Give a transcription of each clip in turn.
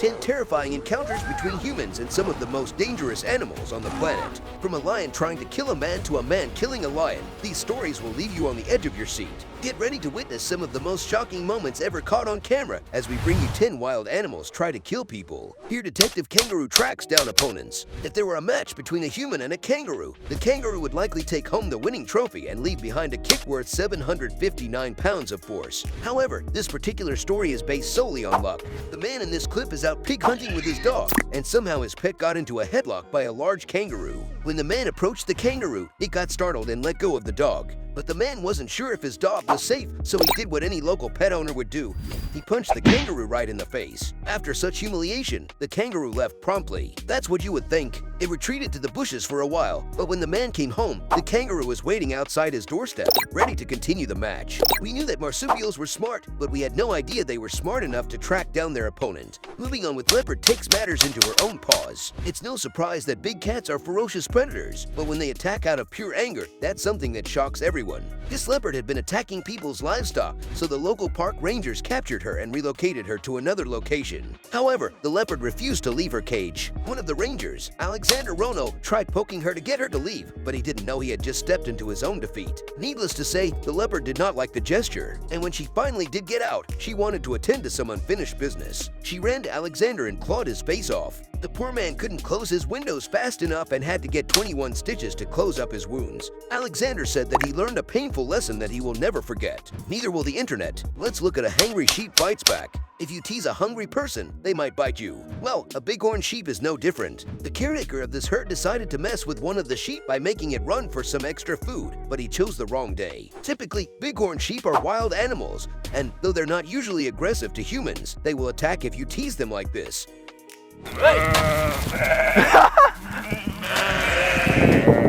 10 terrifying encounters between humans and some of the most dangerous animals on the planet. From a lion trying to kill a man to a man killing a lion, these stories will leave you on the edge of your seat. Get ready to witness some of the most shocking moments ever caught on camera as we bring you 10 wild animals try to kill people. Here Detective Kangaroo tracks down opponents. If there were a match between a human and a kangaroo, the kangaroo would likely take home the winning trophy and leave behind a kick worth 759 pounds of force. However, this particular story is based solely on luck. The man in this clip is out pig hunting with his dog, and somehow his pet got into a headlock by a large kangaroo. When the man approached the kangaroo, it got startled and let go of the dog. But the man wasn't sure if his dog was safe, so he did what any local pet owner would do. He punched the kangaroo right in the face. After such humiliation, the kangaroo left promptly. That's what you would think. It retreated to the bushes for a while, but when the man came home, the kangaroo was waiting outside his doorstep, ready to continue the match. We knew that marsupials were smart, but we had no idea they were smart enough to track down their opponent. Moving on with leopard takes matters into her own paws. It's no surprise that big cats are ferocious predators, but when they attack out of pure anger, that's something that shocks everyone. This leopard had been attacking people's livestock, so the local park rangers captured her and relocated her to another location. However, the leopard refused to leave her cage. One of the rangers, Alexander Rono, tried poking her to get her to leave, but he didn't know he had just stepped into his own defeat. Needless to say, the leopard did not like the gesture, and when she finally did get out, she wanted to attend to some unfinished business. She ran to Alexander and clawed his face off. The poor man couldn't close his windows fast enough and had to get 21 stitches to close up his wounds. Alexander said that he learned a painful lesson that he will never forget. Neither will the internet. Let's look at a hangry sheep bites back. If you tease a hungry person, they might bite you. Well, a bighorn sheep is no different. The caretaker of this herd decided to mess with one of the sheep by making it run for some extra food, but he chose the wrong day. Typically, bighorn sheep are wild animals, and though they're not usually aggressive to humans, they will attack if you tease them like this.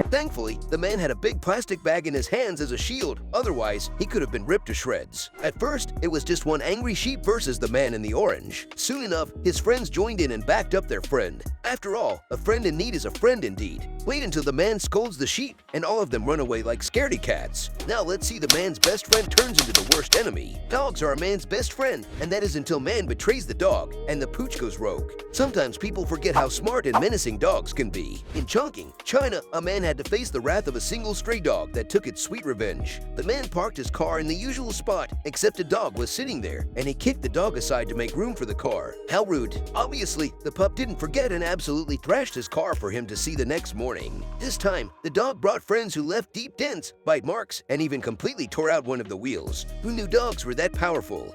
Thankfully, the man had a big plastic bag in his hands as a shield, otherwise he could have been ripped to shreds. At first, it was just one angry sheep versus the man in the orange. Soon enough, his friends joined in and backed up their friend. After all, a friend in need is a friend indeed. Wait until the man scolds the sheep, and all of them run away like scaredy cats. Now let's see the man's best friend turns into the worst enemy. Dogs are a man's best friend, and that is until man betrays the dog, and the pooch goes rogue. Sometimes people forget how smart and menacing dogs can be. In Chongqing, China, a man had to face the wrath of a single stray dog that took its sweet revenge. The man parked his car in the usual spot, except a dog was sitting there, and he kicked the dog aside to make room for the car. How rude. Obviously, the pup didn't forget and absolutely thrashed his car for him to see the next morning. This time, the dog brought friends who left deep dents, bite marks, and even completely tore out one of the wheels. Who knew dogs were that powerful?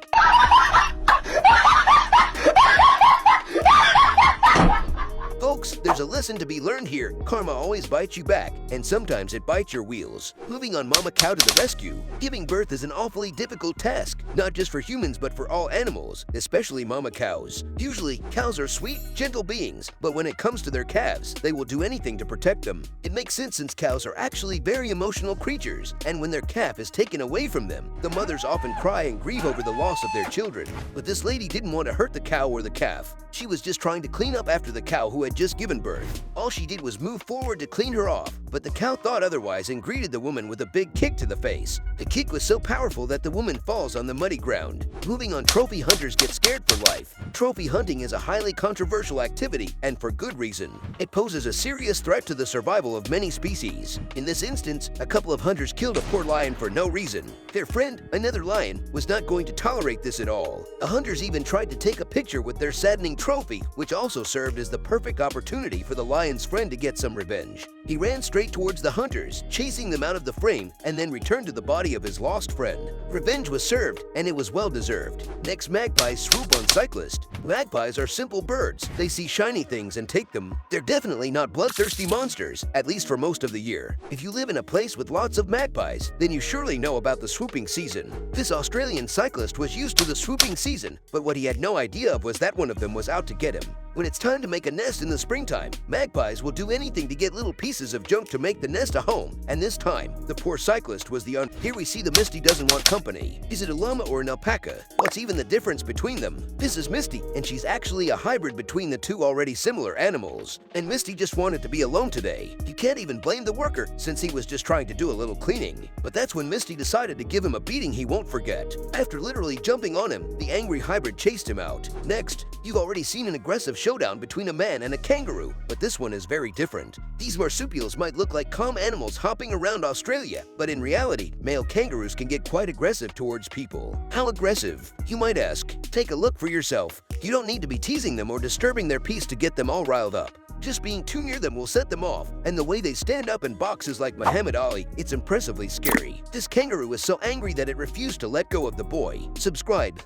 Folks, there's a lesson to be learned here. Karma always bites you back, and sometimes it bites your wheels. Moving on Mama Cow to the rescue. Giving birth is an awfully difficult task, not just for humans but for all animals, especially mama cows. Usually, cows are sweet, gentle beings, but when it comes to their calves, they will do anything to protect them. It makes sense since cows are actually very emotional creatures, and when their calf is taken away from them, the mothers often cry and grieve over the loss of their children. But this lady didn't want to hurt the cow or the calf. She was just trying to clean up after the cow who had just given birth. All she did was move forward to clean her off, but the cow thought otherwise and greeted the woman with a big kick to the face. The kick was so powerful that the woman falls on the muddy ground. Moving on, trophy hunters get scared for life. Trophy hunting is a highly controversial activity, and for good reason. It poses a serious threat to the survival of many species. In this instance, a couple of hunters killed a poor lion for no reason. Their friend, another lion, was not going to tolerate this at all. The hunters even tried to take a picture with their saddening trophy, which also served as the perfect opportunity for the lion's friend to get some revenge. He ran straight towards the hunters, chasing them out of the frame, and then returned to the body of his lost friend. Revenge was served, and it was well deserved. Next, magpies swoop on cyclists. Magpies are simple birds. They see shiny things and take them. They're definitely not bloodthirsty monsters, at least for most of the year. If you live in a place with lots of magpies, then you surely know about the swooping season. This Australian cyclist was used to the swooping season, but what he had no idea of was that one of them was out to get him. When it's time to make a nest in the springtime, magpies will do anything to get little pieces of junk to make the nest a home, and this time, the poor cyclist was the Here we see the Misty doesn't want company. Is it a llama or an alpaca? What's even the difference between them? This is Misty, and she's actually a hybrid between the two already similar animals. And Misty just wanted to be alone today. You can't even blame the worker, since he was just trying to do a little cleaning. But that's when Misty decided to give him a beating he won't forget. After literally jumping on him, the angry hybrid chased him out. Next, you've already seen an aggressive showdown between a man and a kangaroo, but this one is very different. These marsupials might look like calm animals hopping around Australia, but in reality, male kangaroos can get quite aggressive towards people. How aggressive? You might ask. Take a look for yourself. You don't need to be teasing them or disturbing their peace to get them all riled up. Just being too near them will set them off, and the way they stand up and box is like Muhammad Ali. It's impressively scary. This kangaroo is so angry that it refused to let go of the boy. Subscribe.